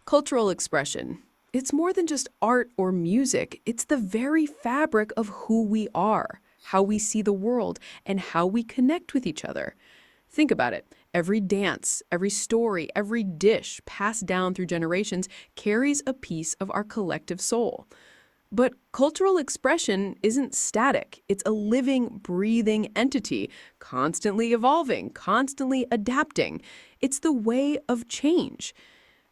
Cultural expression. It's more than just art or music. It's the very fabric of who we are, how we see the world, and how we connect with each other. Think about it. Every dance, every story, every dish passed down through generations carries a piece of our collective soul. But cultural expression isn't static. It's a living, breathing entity, constantly evolving, constantly adapting. It's the way of change.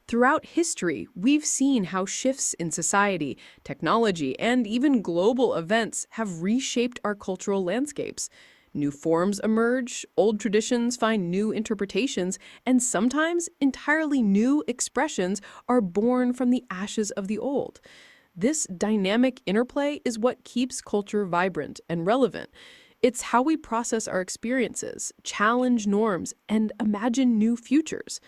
Throughout history, we've seen how shifts in society, technology, and even global events have reshaped our cultural landscapes. New forms emerge, old traditions find new interpretations, and sometimes entirely new expressions are born from the ashes of the old. This dynamic interplay is what keeps culture vibrant and relevant. It's how we process our experiences, challenge norms, and imagine new futures.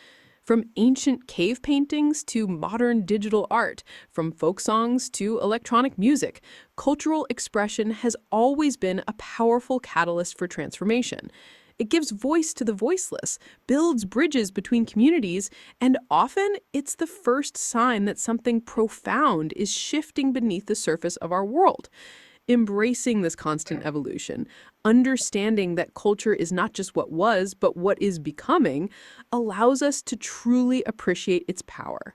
From ancient cave paintings to modern digital art, from folk songs to electronic music, cultural expression has always been a powerful catalyst for transformation. It gives voice to the voiceless, builds bridges between communities, and often it's the first sign that something profound is shifting beneath the surface of our world. Embracing this constant evolution, understanding that culture is not just what was, but what is becoming, allows us to truly appreciate its power.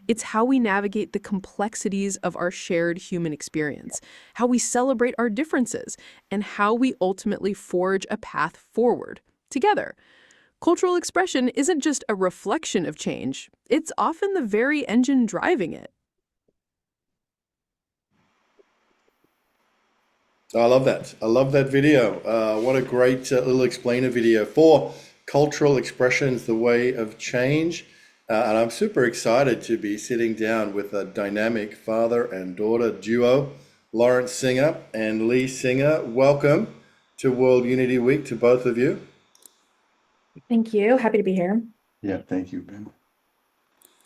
It's how we navigate the complexities of our shared human experience, how we celebrate our differences, and how we ultimately forge a path forward together. Cultural expression isn't just a reflection of change, it's often the very engine driving it. I love that. I love that video. What a great little explainer video for cultural expressions, the way of change. And I'm super excited to be sitting down with a dynamic father and daughter duo, Lawrence Singer and Leigh Singer. Welcome to World Unity Week to both of you. Thank you. Happy to be here. Yeah, thank you, Ben.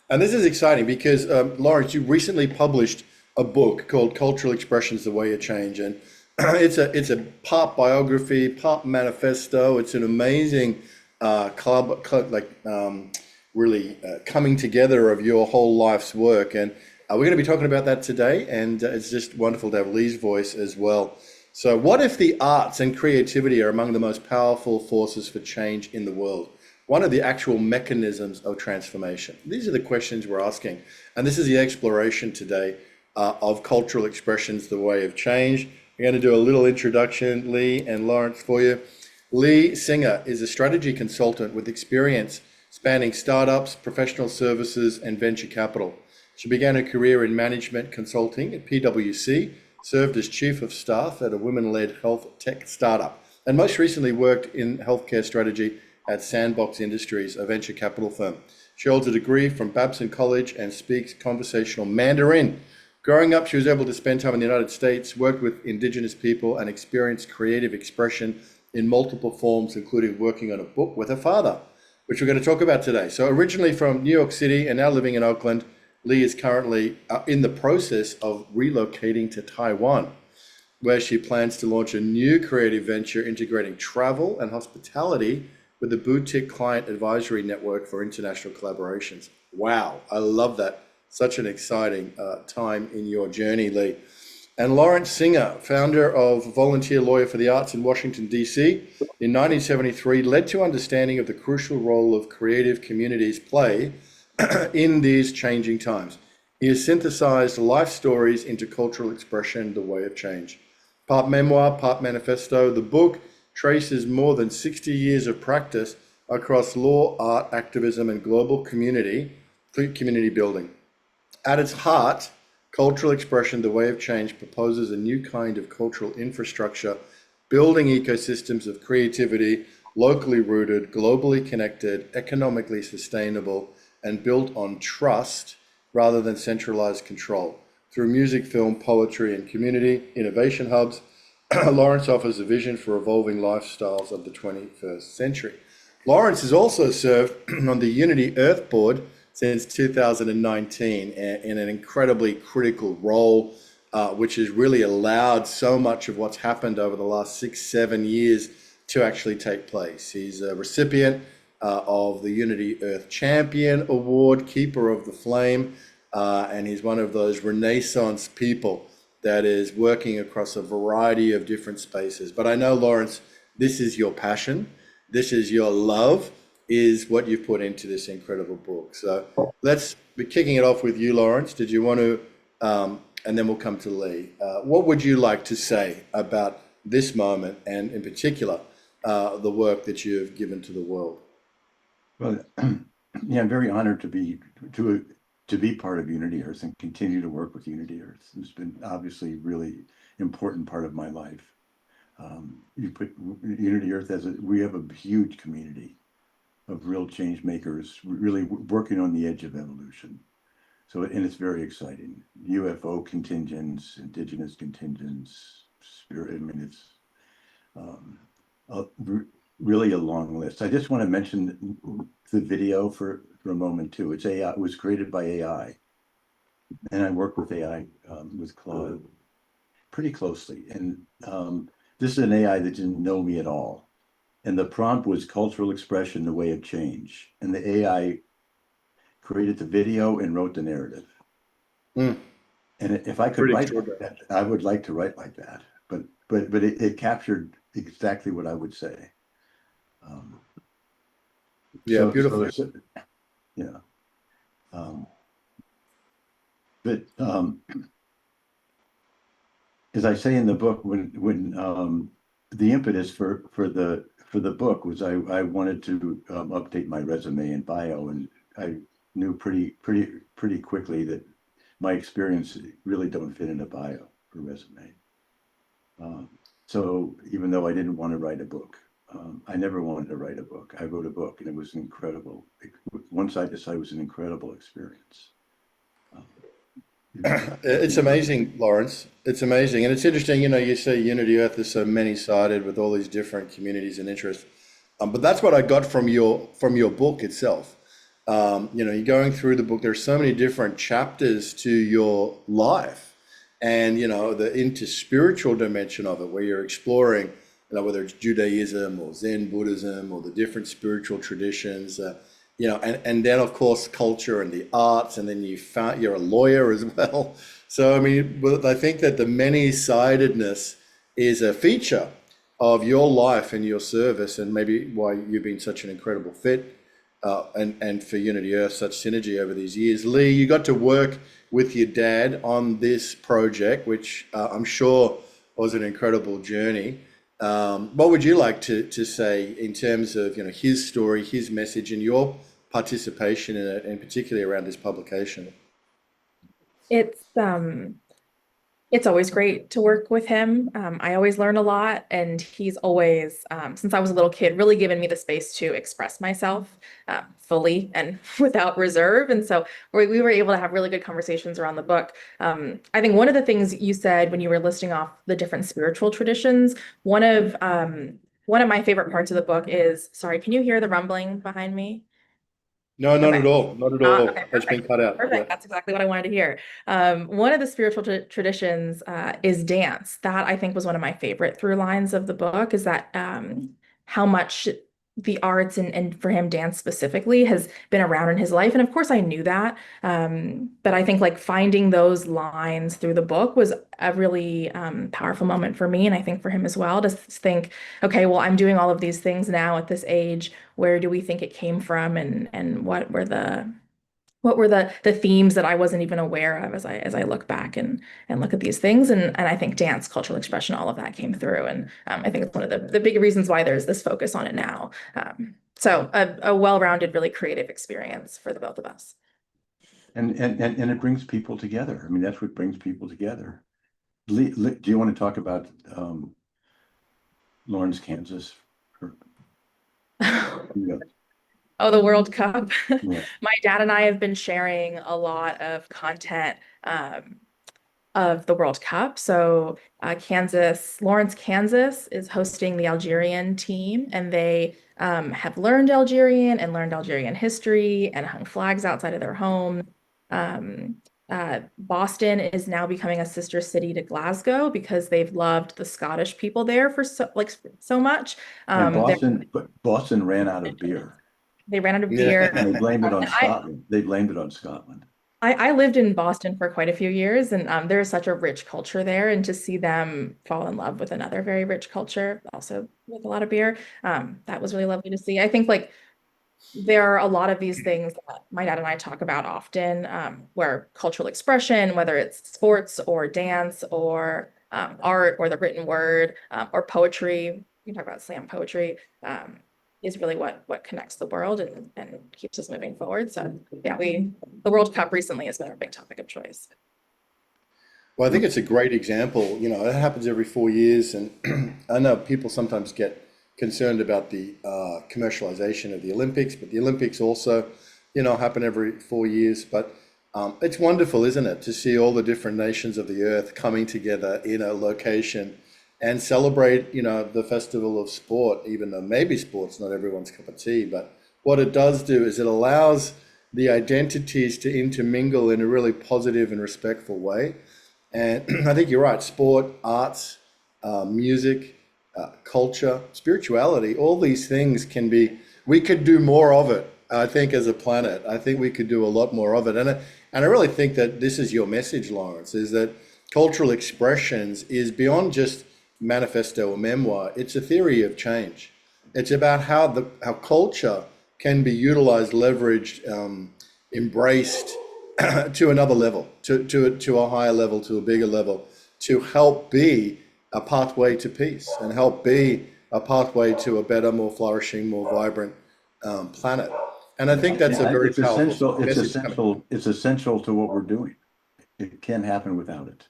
And this is exciting because, Lawrence, you recently published a book called Cultural Expressions, The Way of Change. And it's a part biography, part manifesto. It's an amazing really coming together of your whole life's work. And we're going to be talking about that today. And it's just wonderful to have Leigh's voice as well. So, what if the arts and creativity are among the most powerful forces for change in the world? One of the actual mechanisms of transformation? These are the questions we're asking. And this is the exploration today of cultural expressions, the way of change. I'm going to do a little introduction, Leigh and Lawrence, for you. Leigh Singer is a strategy consultant with experience spanning startups, professional services, and venture capital. She began her career in management consulting at PwC, served as chief of staff at a women-led health tech startup, and most recently worked in healthcare strategy at Sandbox Industries, a venture capital firm. She holds a degree from Babson College and speaks conversational Mandarin. Growing up, she was able to spend time in the United States, worked with indigenous people, and experienced creative expression in multiple forms, including working on a book with her father, which we're going to talk about today. So originally from New York City and now living in Oakland, Leigh is currently in the process of relocating to Taiwan, where she plans to launch a new creative venture integrating travel and hospitality with a boutique client advisory network for international collaborations. Wow, I love that. Such an exciting time in your journey, Leigh. And Lawrence Singer, founder of Volunteer Lawyer for the Arts in Washington, D.C., in 1973 led to understanding of the crucial role of creative communities play in these changing times. He has synthesized life stories into cultural expression, the way of change. Part memoir, part manifesto, the book traces more than 60 years of practice across law, art, activism, and global community building. At its heart, cultural expression, the way of change, proposes a new kind of cultural infrastructure, building ecosystems of creativity, locally rooted, globally connected, economically sustainable, and built on trust rather than centralized control. Through music, film, poetry, and community innovation hubs, Lawrence offers a vision for evolving lifestyles of the 21st century. Lawrence has also served on the Unity Earth Board since 2019 in an incredibly critical role, which has really allowed so much of what's happened over the last 6, 7 years to actually take place. He's a recipient of the Unity Earth Champion Award, Keeper of the Flame, and he's one of those Renaissance people that is working across a variety of different spaces. But I know, Lawrence, this is your passion, this is your love, is what you've put into this incredible book. So let's be kicking it off with you, Lawrence. Did you want to, and then we'll come to Leigh. What would you like to say about this moment and in particular, the work that you've given to the world? Well, yeah, I'm very honored to be part of Unity Earth and continue to work with Unity Earth. It's been obviously really important part of my life. You put Unity Earth we have a huge community of real change makers, really working on the edge of evolution. So, and it's very exciting. UFO contingents, indigenous contingents, spirit. I mean, it's really a long list. I just want to mention the video for a moment too. It's AI. It was created by AI, and I work with AI with Claude pretty closely. And this is an AI that didn't know me at all. And the prompt was cultural expression, the way of change. And the AI created the video and wrote the narrative. Mm. And if I could Pretty write like extraordinary. that, I would like to write like that. But it captured exactly what I would say. Yeah, beautiful. Yeah. But as I say in the book, when the impetus for the book was I wanted to update my resume and bio, and I knew pretty quickly that my experience really don't fit in a bio or resume. So even though I didn't want to write a book, I never wanted to write a book. I wrote a book, and it was incredible. Once I decided, it was an incredible experience. It's amazing, Lawrence. It's amazing. And it's interesting, you say Unity Earth is so many-sided with all these different communities and interests. But that's what I got from your book itself. You're going through the book, there's so many different chapters to your life. And, the interspiritual dimension of it, where you're exploring, whether it's Judaism or Zen Buddhism or the different spiritual traditions, and then of course culture and the arts, and then you're a lawyer as well. So I mean, I think that the many-sidedness is a feature of your life and your service, and maybe why you've been such an incredible fit, and for Unity Earth, such synergy over these years. Leigh, you got to work with your dad on this project, which I'm sure was an incredible journey. What would you like to say in terms of his story, his message, and your participation in it, and particularly around this publication? It's always great to work with him. I always learn a lot, and he's always, since I was a little kid, really given me the space to express myself fully and without reserve. And so we were able to have really good conversations around the book. I think one of the things you said when you were listing off the different spiritual traditions, one of my favorite parts of the book is, sorry, can you hear the rumbling behind me? No, not Okay. at all. Not at all. Okay, It's been perfect. cut out. Perfect. That's exactly what I wanted to hear. One of the spiritual traditions is dance. That I think was one of my favorite through lines of the book, is that how much the arts and for him dance specifically has been around in his life. And of course I knew that. But I think like finding those lines through the book was a really powerful moment for me. And I think for him as well, to think, okay, well, I'm doing all of these things now at this age. Where do we think it came from? And what were the themes that I wasn't even aware of as I look back and look at these things, and I think dance, cultural expression, all of that came through, and I think it's one of the big reasons why there's this focus on it now. So a well-rounded, really creative experience for the both of us. And it brings people together. I mean, that's what brings people together. Leigh, do you want to talk about Lawrence, Kansas? Yeah. Oh, the World Cup. Yeah. My dad and I have been sharing a lot of content of the World Cup. So Lawrence, Kansas is hosting the Algerian team, and they have learned Algerian and learned Algerian history and hung flags outside of their home. Boston is now becoming a sister city to Glasgow because they've loved the Scottish people there for so much. And Boston ran out of beer. They ran out of beer. And they Yeah. blamed it on And I, Scotland. They blamed it on Scotland. I lived in Boston for quite a few years, and there is such a rich culture there. And to see them fall in love with another very rich culture, also with a lot of beer, that was really lovely to see. I think like there are a lot of these things that my dad and I talk about often, where cultural expression, whether it's sports or dance or art or the written word or poetry, we can talk about slam poetry, is really what connects the world and keeps us moving forward. So yeah, the World Cup recently has been our big topic of choice. Well, I think it's a great example. You know, it happens every 4 years, and I know people sometimes get concerned about the commercialization of the Olympics, but the Olympics also, happen every 4 years. But it's wonderful, isn't it, to see all the different nations of the earth coming together in a location and celebrate, the festival of sport, even though maybe sport's not everyone's cup of tea. But what it does do is it allows the identities to intermingle in a really positive and respectful way. And I think you're right. Sport, arts, music, culture, spirituality, all these things we could do more of it, I think, as a planet. I think we could do a lot more of it. And I really think that this is your message, Lawrence, is that cultural expressions is beyond just manifesto or memoir. It's a theory of change. It's about how culture can be utilized, leveraged, embraced to another level, to a higher level, to a bigger level, to help be a pathway to peace and help be a pathway to a better, more flourishing, more vibrant planet. And I think that's a very It's powerful essential. It's message coming. essential. It's essential to what we're doing. It can't happen without it.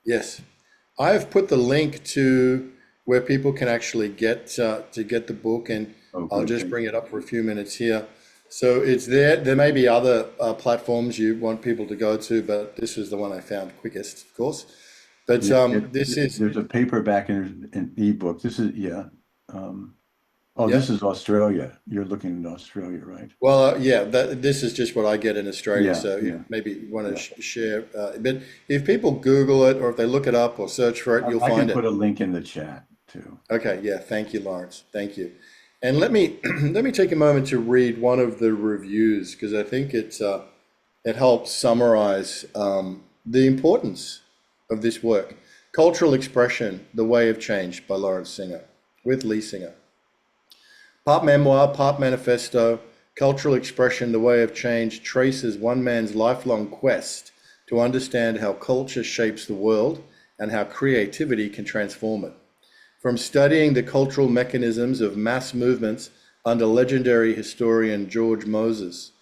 Yes, I have put the link to where people can actually get to get the book, and Oh, I'll good. just Thank bring it up for a few minutes here. So it's there. There may be other platforms you want people to go to, but this was the one I found quickest, of course. But you. this is, There's a paperback and an ebook. This is Oh, yeah. this is Australia. You're looking at Australia, right? Well, yeah. This is just what I get in Australia. Yeah, So yeah, maybe you want to yeah. share. But if people Google it or if they look it up or search for it, you'll I can find it. put a link in the chat too. Okay, yeah, thank you, Lawrence. Thank you. And let me let me take a moment to read one of the reviews because I think it helps summarize the importance of this work. Cultural Expression: The Way of Change by Lawrence Singer with Leigh Singer. Part memoir, part manifesto, Cultural Expression: The Way of Change traces one man's lifelong quest to understand how culture shapes the world and how creativity can transform it. From studying the cultural mechanisms of mass movements under legendary historian George Moses,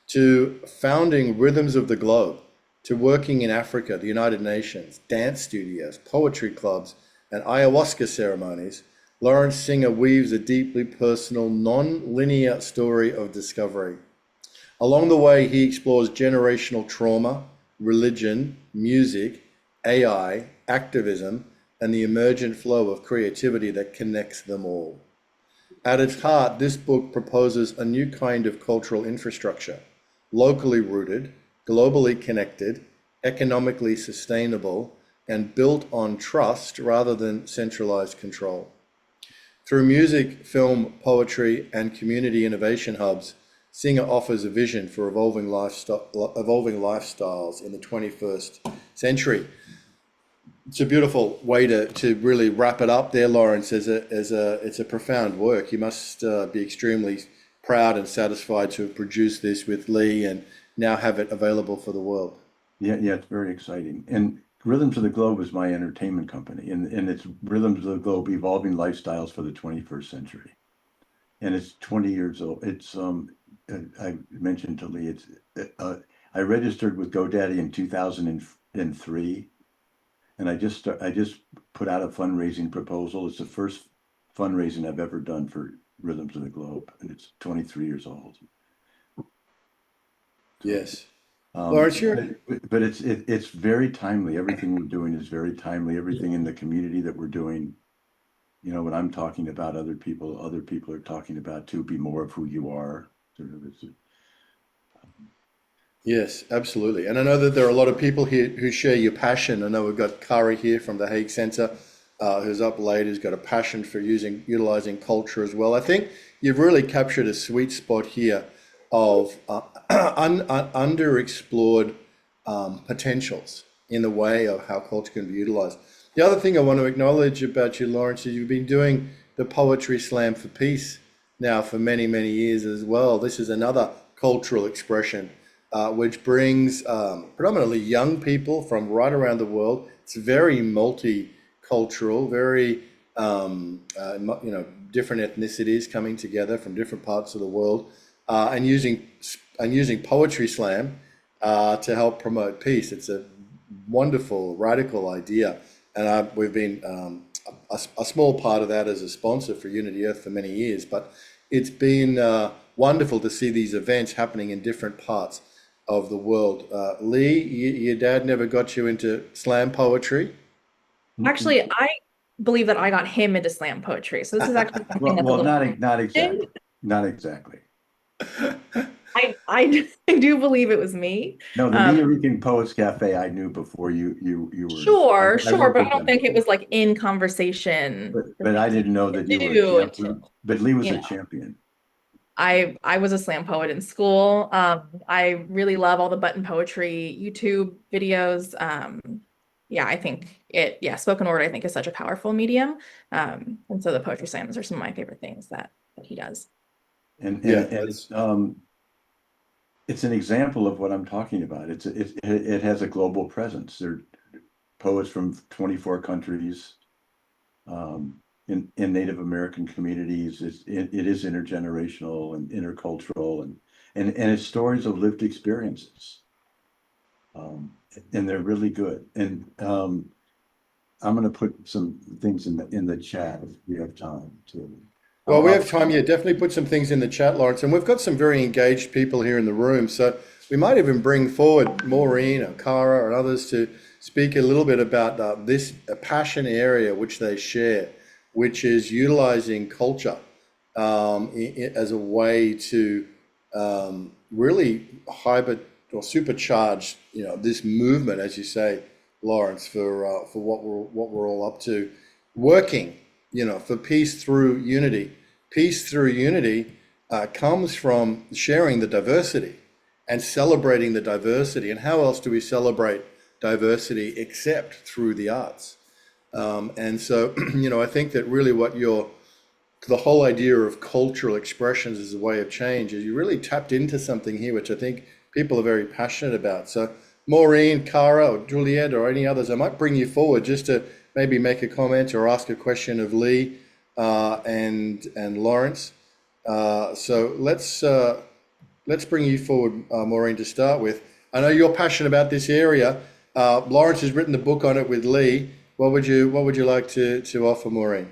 to founding Rhythms of the Globe, to working in Africa, the United Nations, dance studios, poetry clubs, and ayahuasca ceremonies, Lawrence Singer weaves a deeply personal, non-linear story of discovery. Along the way, he explores generational trauma, religion, music, AI, activism, and the emergent flow of creativity that connects them all. At its heart, this book proposes a new kind of cultural infrastructure, locally rooted, globally connected, economically sustainable, and built on trust rather than centralized control. Through music, film, poetry, and community innovation hubs, Singer offers a vision for evolving lifestyles in the 21st century. It's a beautiful way to really wrap it up there, Lawrence. It's a profound work. You must be extremely proud and satisfied to have produced this with Leigh and now have it available for the world. Yeah, it's very exciting. And Rhythms of the Globe is my entertainment company, and it's Rhythms of the Globe: Evolving Lifestyles for the 21st Century. And it's 20 years old. It's I mentioned to Leigh, I registered with GoDaddy in 2003, and I just put out a fundraising proposal. It's the first fundraising I've ever done for Rhythms of the Globe, and it's 23 years old. So, Yes. Lawrence, but it's very timely. Everything we're doing is very timely. Everything in the community that we're doing, what I'm talking about, other people are talking about too. Be more of who you are. Sort of, yes, absolutely. And I know that there are a lot of people here who share your passion. I know we've got Kari here from the Hague Centre. who's up late, who's got a passion for utilizing culture as well. I think you've really captured a sweet spot here of underexplored potentials in the way of how culture can be utilized. The other thing I want to acknowledge about you, Lawrence, is you've been doing the Poetry Slam for Peace now for many, many years as well. This is another cultural expression which brings predominantly young people from right around the world. It's very multicultural, very different ethnicities coming together from different parts of the world, and using poetry slam to help promote peace. It's a wonderful, radical idea, and we've been a small part of that as a sponsor for Unity Earth for many years. But it's been wonderful to see these events happening in different parts of the world. Leigh, your dad never got you into slam poetry? Actually, I believe that I got him into slam poetry. So this is actually something that's a little not exactly, not exactly. I do believe it was me. No, the Nuyorican Poets Cafe I knew before you were. Sure, I sure, worked but I with don't them. think it was like in conversation for But I things didn't know to that you were a do and to, champion. But Leigh was you a know. champion. I was a slam poet in school. I really love all the button poetry YouTube videos. Yeah, I think spoken word I think is such a powerful medium. And so the poetry slams are some of my favorite things that he does. And Yeah, it's an example of what I'm talking about. It has a global presence. There are poets from 24 countries. In Native American communities, it is intergenerational and intercultural, and it's stories of lived experiences, and they're really good. And I'm going to put some things in the chat if we have time to. well, we have time. Yeah, definitely put some things in the chat, Lawrence. And we've got some very engaged people here in the room. So we might even bring forward Maureen or Cara or others to speak a little bit about this passion area which they share, which is utilizing culture as a way to really hybrid or supercharge, this movement, as you say, Lawrence, for what we're all up to, working, for peace through unity. Peace through unity comes from sharing the diversity and celebrating the diversity. And how else do we celebrate diversity except through the arts? And so, I think that really the whole idea of cultural expressions as a way of change is you really tapped into something here, which I think people are very passionate about. So Maureen, Cara, or Juliet, or any others, I might bring you forward just to maybe make a comment or ask a question of Leigh and Lawrence. So let's bring you forward, Maureen, to start with. I know you're passionate about this area. Lawrence has written the book on it with Leigh. What would you like to offer, Maureen?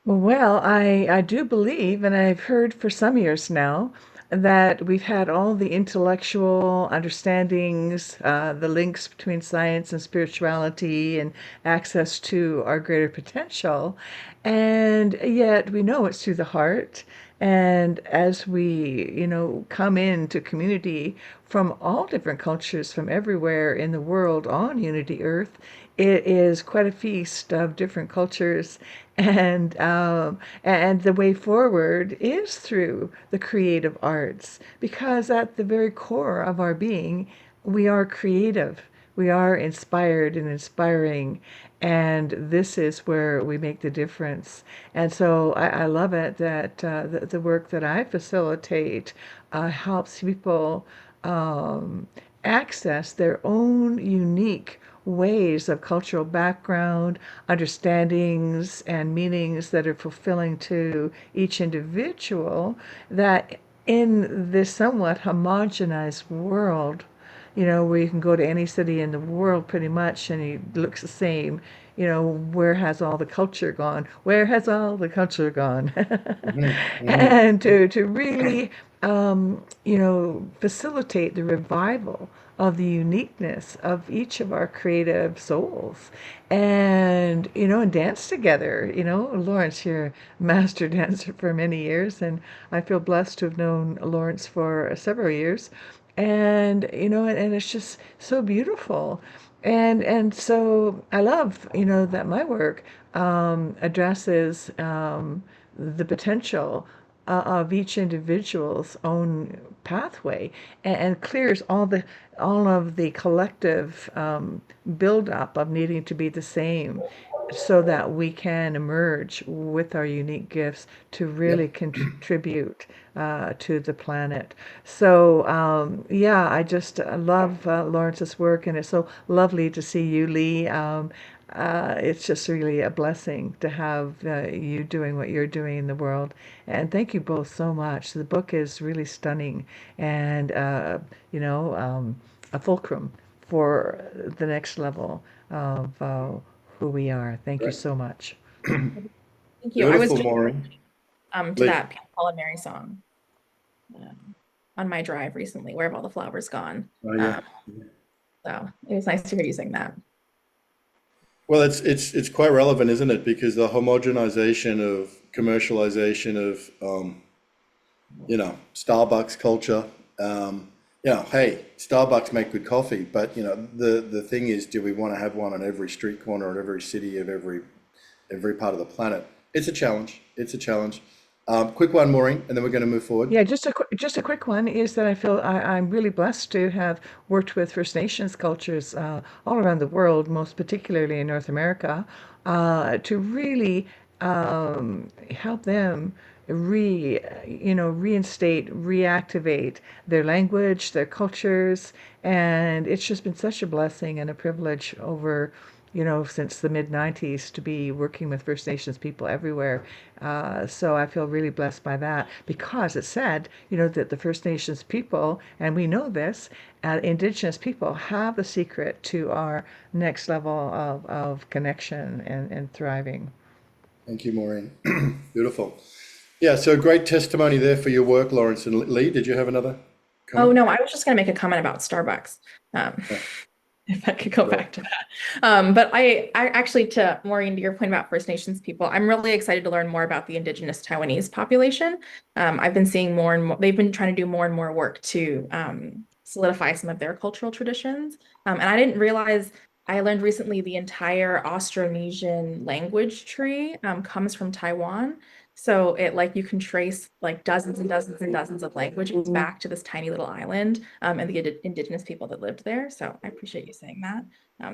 Well, I do believe, and I've heard for some years now, that we've had all the intellectual understandings, the links between science and spirituality, and access to our greater potential, and yet we know it's through the heart. And as we, come into community from all different cultures from everywhere in the world on Unity Earth, it is quite a feast of different cultures, and the way forward is through the creative arts, because at the very core of our being, we are creative. We are inspired and inspiring, and this is where we make the difference. And so I love it that the work that I facilitate helps people access their own unique ways of cultural background, understandings, and meanings that are fulfilling to each individual, that in this somewhat homogenized world, where you can go to any city in the world pretty much and it looks the same, where has all the culture gone? Where has all the culture gone? And to really, facilitate the revival of the uniqueness of each of our creative souls, and dance together. Lawrence, you're a master dancer for many years, and I feel blessed to have known Lawrence for several years. And it's just so beautiful And so I love, that my work addresses the potential of each individual's own pathway, and clears all of the collective buildup of needing to be the same, so that we can emerge with our unique gifts to really Yep. contribute to the planet. So, yeah, I just love Lawrence's work, and it's so lovely to see you, Leigh. It's just really a blessing to have you doing what you're doing in the world. And thank you both so much. The book is really stunning, and a fulcrum for the next level of who we are. Thank you Great. so much. Thank you. I was Beautiful, just Maureen. to Lee. that Paul and Mary song on my drive recently, Where Have All the Flowers Gone? Oh, yeah. Um, so it was nice to hear you sing that. Well, it's quite relevant, isn't it? Because the homogenization of commercialization of Starbucks culture. Hey, Starbucks make good coffee, but the thing is, do we want to have one on every street corner in every city of every part of the planet? It's a challenge. It's a challenge. Quick one, Maureen, and then we're going to move forward. Yeah, just a quick one is that I feel I'm really blessed to have worked with First Nations cultures all around the world, most particularly in North America, to really help them reinstate, reactivate their language, their cultures, and it's just been such a blessing and a privilege over, since the mid 90s to be working with First Nations people everywhere. So I feel really blessed by that, because it said, that the First Nations people, and we know this, indigenous people have the secret to our next level of connection and thriving. Thank you, Maureen. Beautiful. Yeah, so great testimony there for your work, Lawrence and Lee. Did you have another Oh, comment? no, I was just going to make a comment about Starbucks. Um, Yeah, if I could go sure. back to that. But I actually, to Maureen, to your point about First Nations people, I'm really excited to learn more about the indigenous Taiwanese population. I've been seeing more and more, they've been trying to do more and more work to solidify some of their cultural traditions. And I didn't realize, I learned recently the entire Austronesian language tree comes from Taiwan. So it, like, you can trace like dozens and dozens and dozens of languages back to this tiny little island and the indigenous people that lived there. So I appreciate you saying that.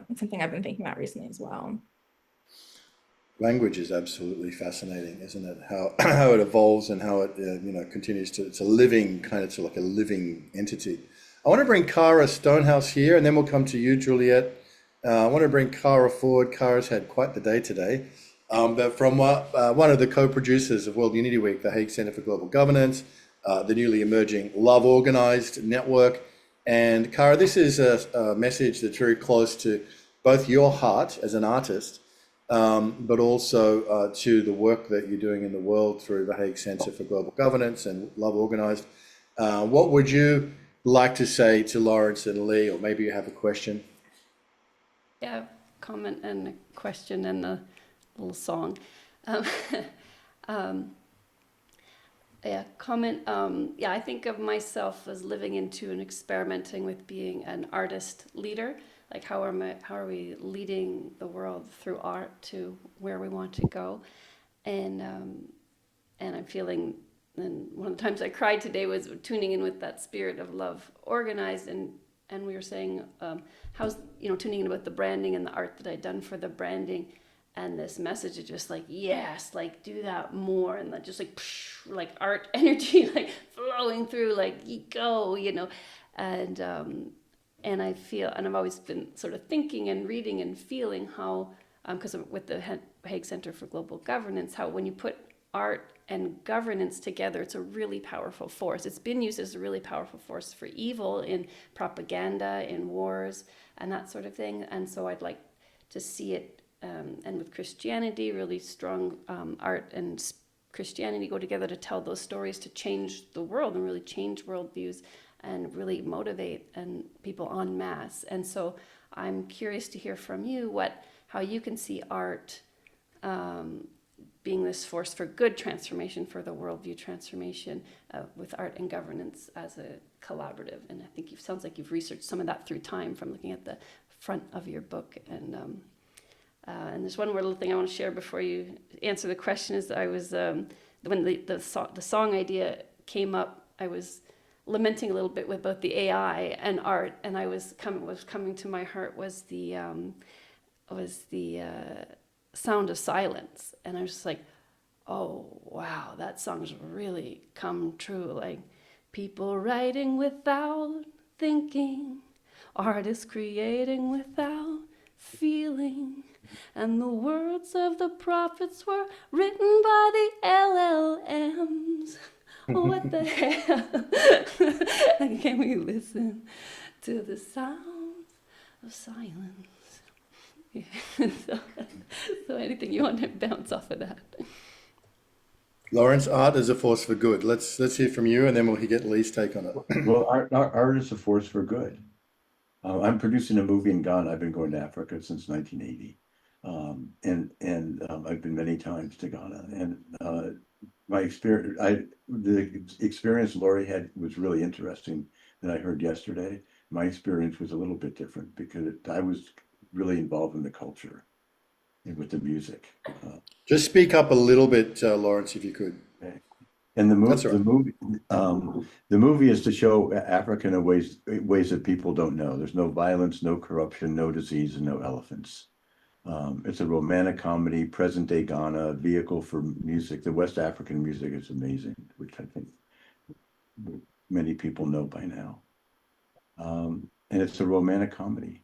It's something I've been thinking about recently as well. Language is absolutely fascinating, isn't it? How how it evolves and how it continues to. It's a living kind of, it's like a living entity. I want to bring Cara Stonehouse here, and then we'll come to you, Juliet. I want to bring Cara forward. Cara's had quite the day today. But from one of the co-producers of World Unity Week, the Hague Center for Global Governance, the newly emerging Love Organized network. And Cara, this is a message that's very close to both your heart as an artist, but also to the work that you're doing in the world through the Hague Center for Global Governance and Love Organized. What would you like to say to Lawrence and Leigh, or maybe you have a question? Yeah, comment and a question and a little song. Um, um, yeah, comment. Yeah, I think of myself as living into and experimenting with being an artist leader. Like, how are we leading the world through art to where we want to go? And I'm feeling. And one of the times I cried today was tuning in with that spirit of love organized, and we were saying how's tuning in about the branding and the art that I'd done for the branding, and this message is just like, yes, like do that more, and that just like psh, like art energy like flowing through, like you go, and and I feel, and I've always been sort of thinking and reading and feeling how, because with the Hague Center for Global Governance, how when you put art and governance together, it's a really powerful force. It's been used as a really powerful force for evil in propaganda, in wars, and that sort of thing. And so I'd like to see it, and with Christianity, really strong art and Christianity go together to tell those stories, to change the world and really change worldviews and really motivate and people en masse. And so I'm curious to hear from you how you can see art being this force for good transformation, for the worldview transformation, with art and governance as a collaborative. And I think sounds like you've researched some of that through time, from looking at the front of your book. And there's one more little thing I want to share before you answer the question. Is I was when the song idea came up, I was lamenting a little bit about the AI and art, and was coming to my heart was the sound of silence, and I was just like, oh wow, that song's really come true. Like, people writing without thinking, artists creating without feeling, and the words of the prophets were written by the LLMs. What the hell? Can we listen to the sound of silence? Yeah. So anything you want to bounce off of that? Lawrence, art is a force for good. Let's hear from you, and then we'll get Leigh's take on it. Well, art is a force for good. I'm producing a movie in Ghana. I've been going to Africa since 1980, and I've been many times to Ghana. And my the experience Laurie had was really interesting that I heard yesterday. My experience was a little bit different because I was really involved in the culture and with the music. Just speak up a little bit, Lawrence, if you could. Okay. And That's all right. the movie is to show Africa in ways that people don't know. There's no violence, no corruption, no disease, and no elephants. It's a romantic comedy, present day Ghana, vehicle for music. The West African music is amazing, which I think many people know by now. And it's a romantic comedy.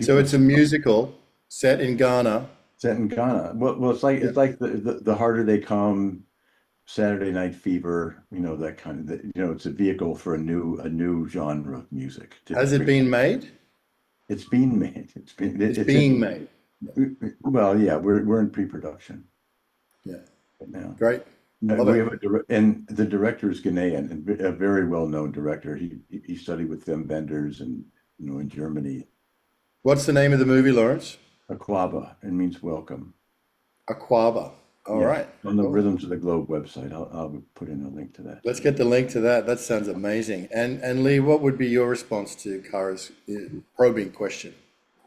So it's a musical set in Ghana. Set in Ghana. Well, it's like the harder they come, Saturday Night Fever, that kind of, it's a vehicle for a new genre of music. Has it been made? It's being made. It's being made. Well, yeah, we're in pre-production. Yeah. Right now. Great. No, Love we it. have and the director is Ghanaian, and a very well-known director. He studied with them Benders and in Germany. What's the name of the movie, Lawrence? Aquaba, it means welcome. Aquaba. All Yeah, right. on the Cool. Rhythms of the Globe website. I'll put in a link to that. Let's get the link to that. That sounds amazing. And Leigh, what would be your response to Kara's probing question?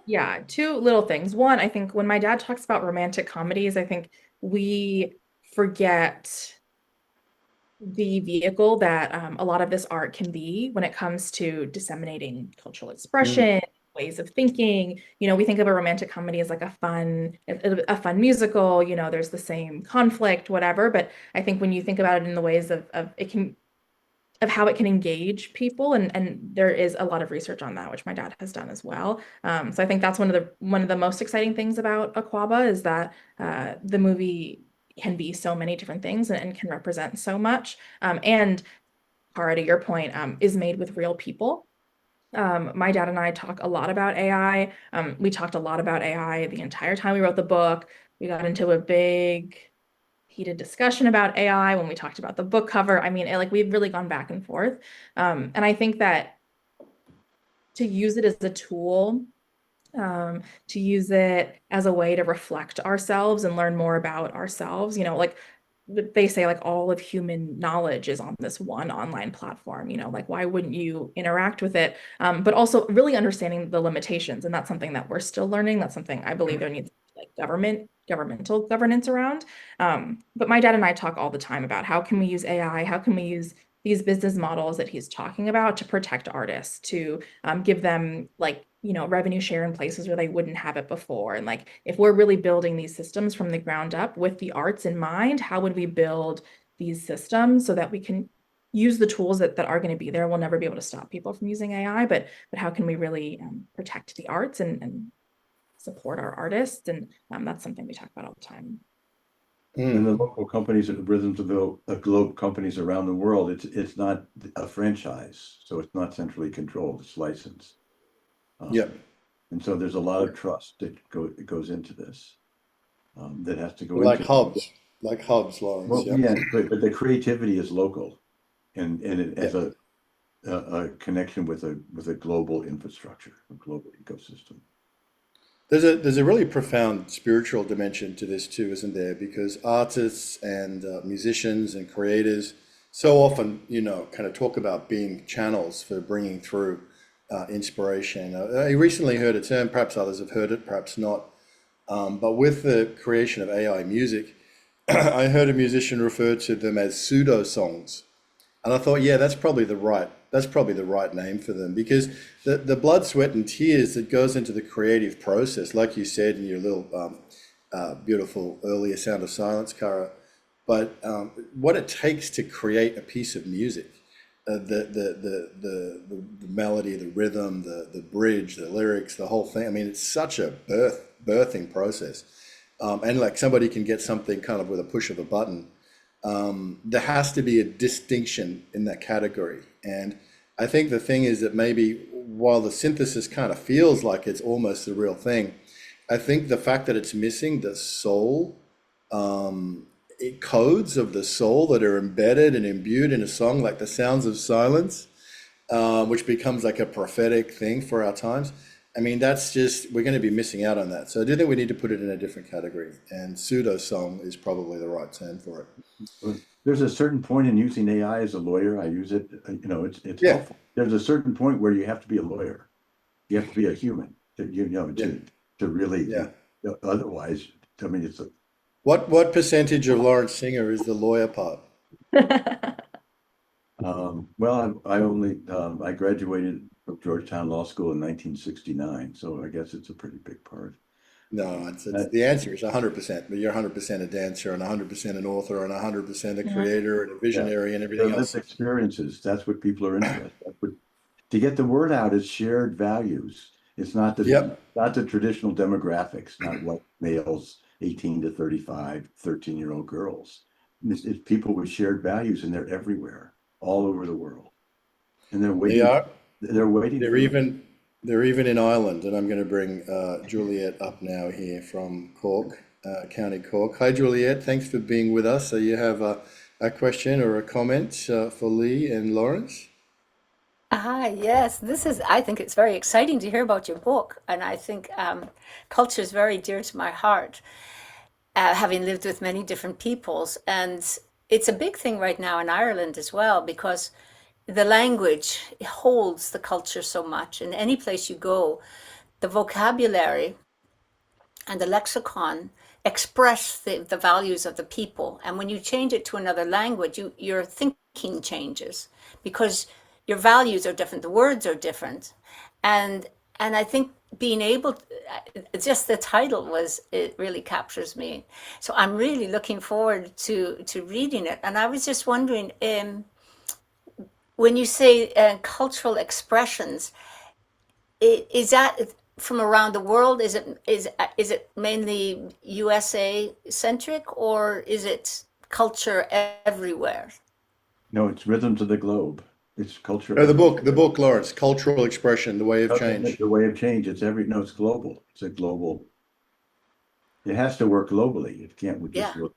Yeah, two little things. One, I think when my dad talks about romantic comedies, I think we forget the vehicle that a lot of this art can be when it comes to disseminating cultural expression, ways of thinking. We think of a romantic comedy as like a fun musical, there's the same conflict, whatever. But I think when you think about it in the ways of how it can engage people, and there is a lot of research on that, which my dad has done as well. So I think that's one of the most exciting things about Aquaba is that the movie can be so many different things and can represent so much. And Cara, to your point, is made with real people. My dad and I talk a lot about AI. We talked a lot about AI the entire time we wrote the book. We got into a big heated discussion about AI when we talked about the book cover. I mean, we've really gone back and forth. And I think that to use it as a tool, to use it as a way to reflect ourselves and learn more about ourselves, they say all of human knowledge is on this one online platform, why wouldn't you interact with it? But also really understanding the limitations. And that's something that we're still learning. That's something I believe there needs to be governmental governance around. But my dad and I talk all the time about how can we use AI? How can we use these business models that he's talking about to protect artists, to give them revenue share in places where they wouldn't have it before. And if we're really building these systems from the ground up with the arts in mind, how would we build these systems so that we can use the tools that are going to be there? We'll never be able to stop people from using AI, but how can we really protect the arts and support our artists? And that's something we talk about all the time. And the local companies and Rhythms of the Globe companies around the world, it's not a franchise, so it's not centrally controlled, it's licensed. Yep. And so there's a lot of trust that goes into this, that has to go Like into hubs, Lawrence. Well, Yep. yeah, but the creativity is local, and it has a connection with a global infrastructure, a global ecosystem. There's a really profound spiritual dimension to this too, isn't there? Because artists and musicians and creators so often, kind of talk about being channels for bringing through inspiration. I recently heard a term, perhaps others have heard it, perhaps not, but with the creation of AI music, I heard a musician refer to them as pseudo songs. And I thought, yeah, that's probably the right name for them, because the blood, sweat, and tears that goes into the creative process, like you said in your little beautiful earlier Sound of Silence, Cara, but what it takes to create a piece of music, the melody, the rhythm, the bridge, the lyrics, the whole thing. I mean, it's such a birthing process, and like somebody can get something kind of with a push of a button. There has to be a distinction in that category. And I think the thing is that maybe while the synthesis kind of feels like it's almost the real thing, I think the fact that it's missing the soul, codes of the soul that are embedded and imbued in a song, like the sounds of silence, which becomes like a prophetic thing for our times. I mean, that's just, we're going to be missing out on that. So I do think we need to put it in a different category, and pseudo song is probably the right term for it. Well, there's a certain point in using AI as a lawyer. I use it, it's Yeah, helpful. There's a certain point where you have to be a lawyer. You have to be a human yeah, to really, yeah. otherwise, I mean, it's a, What percentage of Lawrence Singer is the lawyer part? well, I only, I graduated from Georgetown Law School in 1969, so I guess it's a pretty big part. No, it's Uh, the answer is 100%, but you're 100% a dancer and 100% an author and 100% a Yeah. creator and a yeah, visionary and their everything lived else. experiences, that's what people are interested. To get the word out, it's shared values. It's Yep. not the traditional demographics, not white males, 18 to 35, 13-year-old girls. It's people with shared values, and they're everywhere, all over the world. And They are. they're waiting They're for, even they're even in Ireland, and I'm going to bring Juliet up now here from Cork, County Cork. Hi, Juliet. Thanks for being with us. So you have a question or a comment for Leigh and Lawrence? Yes, I think it's very exciting to hear about your book. And I think culture is very dear to my heart, having lived with many different peoples. And it's a big thing right now in Ireland as well, because the language holds the culture so much. And any place you go, the vocabulary and the lexicon express the values of the people. And when you change it to another language, your thinking changes because your values are different, the words are different. And I think being able to, just the title was, it really captures me. So I'm really looking forward to reading it. And I was just wondering, when you say cultural expressions, is that from around the world? Is it mainly USA centric, or is it culture everywhere? no, it's rhythms of the globe. It's culture No, everywhere. the book, Lawrence, Cultural Expression, The Way of Okay, Change. the way of change, no, it's global. It's a global, it has to work globally. It can't just Yeah. work.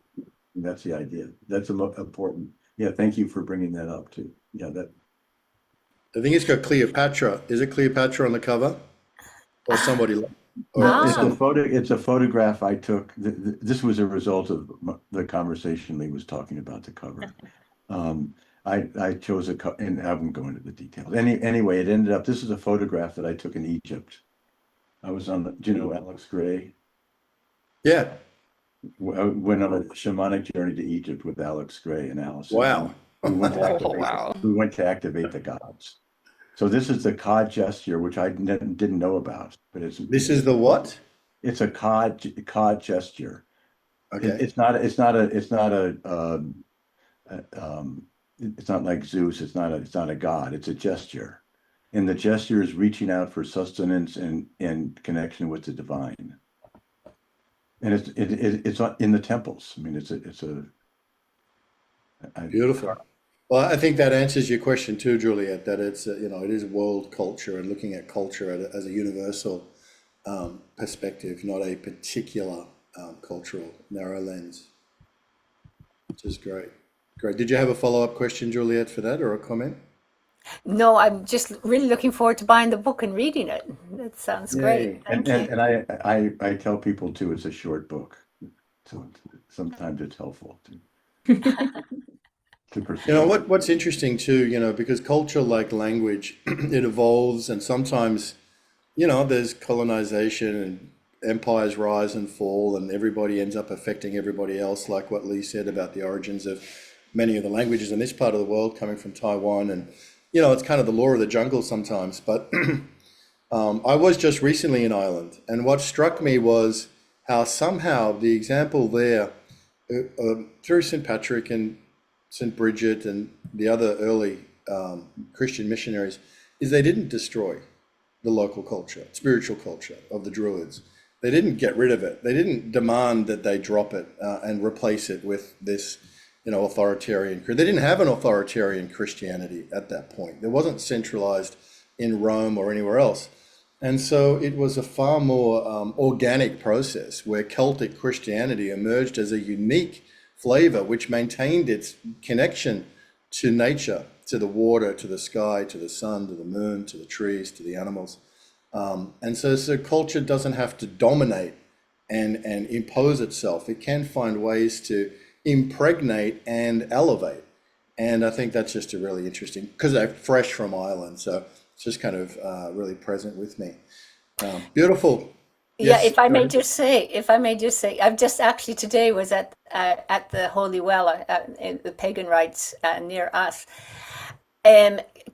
That's the idea. That's important. Yeah, thank you for bringing that up too. Yeah, that, I think it's got Cleopatra. Is it Cleopatra on the cover, or somebody, or it's a Ah, some? photo. It's a photograph I took. This was a result of the conversation Leigh was talking about the cover. I chose and I won't go into the details. Anyway, it ended up. This is a photograph that I took in Egypt. I was on do you know Alex Gray? Yeah. I went on a shamanic journey to Egypt with Alex Gray and Allison, and Wow. Oh, wow. we went to activate the gods. So this is the cod gesture, which I didn't know about, but This is the what? it's a cod gesture. Okay. It's not like Zeus. It's not a god. It's a gesture, and the gesture is reaching out for sustenance and connection with the divine. And it's in the temples. I mean, it's a I, Beautiful. Well, I think that answers your question too, Juliet, that it's, it is world culture and looking at culture as a universal perspective, not a particular cultural narrow lens, which is great. Great. Did you have a follow-up question, Juliet, for that or a comment? no, I'm just really looking forward to buying the book and reading it. That sounds great. Yay. Thank you. And I tell people too, it's a short book, so sometimes it's helpful too. to You know pursue. what's interesting too, because culture, like language, it evolves, and sometimes, there's colonization and empires rise and fall, and everybody ends up affecting everybody else, like what Leigh said about the origins of many of the languages in this part of the world coming from Taiwan. And, it's kind of the law of the jungle sometimes. But I was just recently in Ireland, and what struck me was how somehow the example there, through St. Patrick and St. Bridget and the other early Christian missionaries, is they didn't destroy the local culture, spiritual culture of the Druids. They didn't get rid of it. They didn't demand that they drop it and replace it with this, authoritarian. They didn't have an authoritarian Christianity at that point. It wasn't centralized in Rome or anywhere else. And so it was a far more organic process where Celtic Christianity emerged as a unique flavor, which maintained its connection to nature, to the water, to the sky, to the sun, to the moon, to the trees, to the animals. And so culture doesn't have to dominate and impose itself. It can find ways to impregnate and elevate. And I think that's just a really interesting, because I'm fresh from Ireland, so it's just kind of really present with me. Beautiful. Yeah, Yes, go ahead. if I may just say, I've just actually today was at the Holy Well, in the pagan rites near us.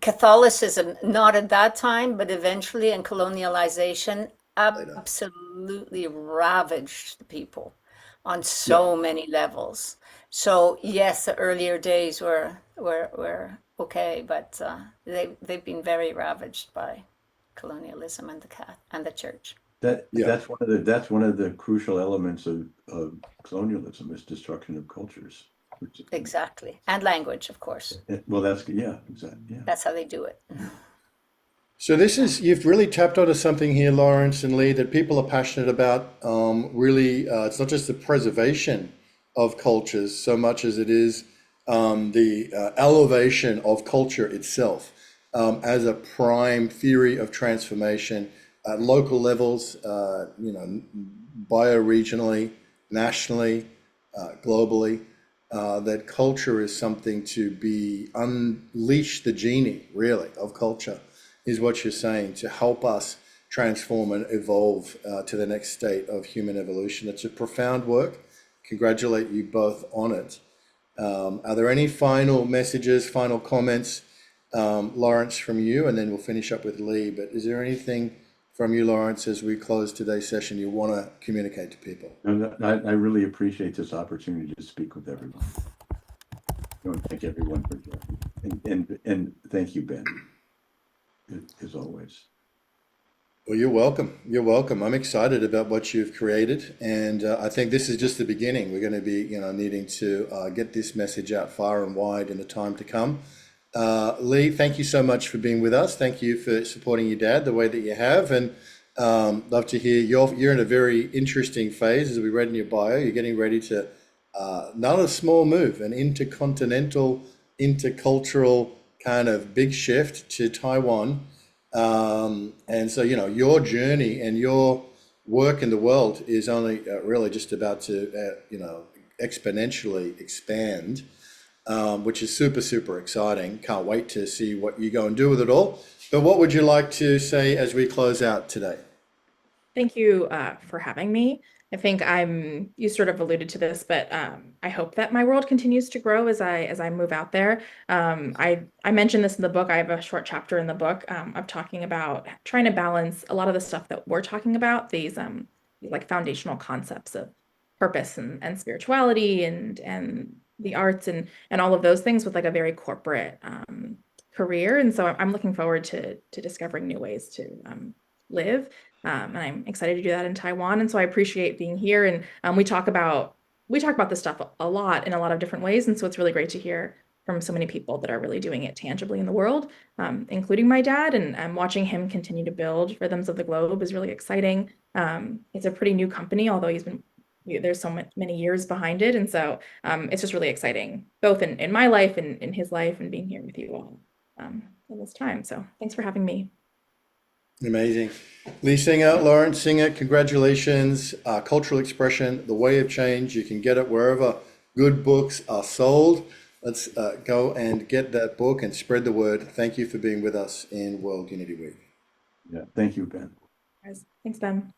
Catholicism, not at that time, but eventually, and colonialization Later. absolutely ravaged the people on Yeah. so many levels. So yes, the earlier days were okay, but they've been very ravaged by colonialism and the church. Yeah. That's one of the crucial elements of colonialism is destruction of cultures. Exactly. And language, of course. Well, that's, yeah, exactly. Yeah. That's how they do it. So you've really tapped onto something here, Lawrence and Leigh, that people are passionate about. Really, it's not just the preservation of cultures so much as it is the elevation of culture itself as a prime theory of transformation at local levels, bioregionally, nationally, globally. That culture is something to be unleash the genie, really, of culture, is what you're saying, to help us transform and evolve to the next state of human evolution. It's a profound work. Congratulate you both on it. Are there any final messages, final comments, Lawrence, from you? And then we'll finish up with Leigh. But is there anything from you, Lawrence, as we close today's session you want to communicate to people? And I really appreciate this opportunity to speak with everyone. I want to thank everyone for joining. And thank you, Ben, as always. Well, you're welcome. You're welcome. I'm excited about what you've created, and I think this is just the beginning. We're going to be, needing to get this message out far and wide in the time to come. Leigh, thank you so much for being with us. Thank you for supporting your dad the way that you have, and love to hear you're in a very interesting phase, as we read in your bio. You're getting ready to not a small move, an intercontinental, intercultural kind of big shift to Taiwan. And so, your journey and your work in the world is only really just about to, exponentially expand, which is super, super exciting. Can't wait to see what you go and do with it all. But what would you like to say as we close out today? Thank you for having me. I think you sort of alluded to this, but I hope that my world continues to grow as I move out there. I mentioned this in the book. I have a short chapter in the book of talking about trying to balance a lot of the stuff that we're talking about, these like foundational concepts of purpose and spirituality and the arts and all of those things with like a very corporate career. And so I'm looking forward to discovering new ways to live. And I'm excited to do that in Taiwan. And so I appreciate being here. And we talk about this stuff a lot in a lot of different ways. And so it's really great to hear from so many people that are really doing it tangibly in the world, including my dad. And watching him continue to build Rhythms of the Globe is really exciting. It's a pretty new company, although there's so many years behind it. And so it's just really exciting, both in my life and in his life, and being here with you all in this time. So thanks for having me. Amazing. Leigh Singer, Lawrence Singer, congratulations. Cultural Expression, The Way of Change. You can get it wherever good books are sold. Let's go and get that book and spread the word. Thank you for being with us in World Unity Week. Yeah, thank you, Ben. Guys, thanks, Ben.